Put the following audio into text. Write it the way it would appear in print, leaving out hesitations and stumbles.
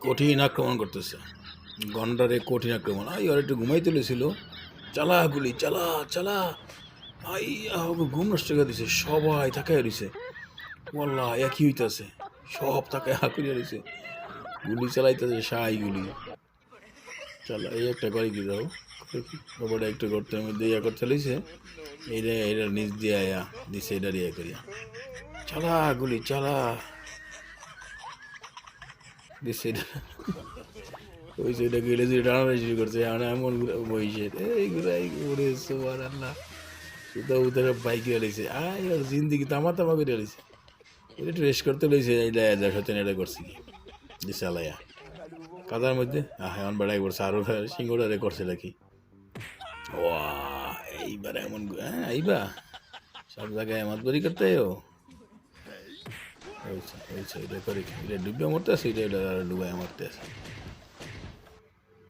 কঠিন আক্রমণ করতেছে, গন্ডারে কঠিন আক্রমণ। আই আর একটু ঘুমাই তুলেছিল, চালা গুলি চালা চালা। আই আমাকে ঘুম নষ্ট করে দিছে, সবাই তাকায় রইছে। ওয়াল্লাহ একই হইতাছে, সব তাকায় করিয়া রইছে, গুলি চালাইতেছে সাই গুলি চালা। এই একটা করে কি দাও, ওপরে একটু গর্তের মধ্যে ইয়া করতে লইছে, এইটা এইটার নিচ দিয়ে আয়া দিছে, এটা ইয়া করিয়া চালা গুলি চালা দিছে এটা। ওই সেটা গেলে যে টানাটা শুরু করছে, মানে এমন বইসে এই ঘুরে সোয়ার আল্লাহ, সুতা উতারে বাইক লইছে, আয় আর জিন্দিগি তামা তামা করে লইছে। এটা একটু রেস্ট করতে লইছে, এইটা সত্যি এটা করছে কি দিছে আলাইয়া কাদার মধ্যে। এমন বেড়াই করছে, আরো সিঙ্গড়ারে করছে নাকি। ও এইবার এমন হ্যাঁ আইবা সব জায়গায় এমন তৈরি করতে ও ওইছে এটা করে, এটা ডুবে মরতে আছে, এটা ডুবাই মরতে আছে।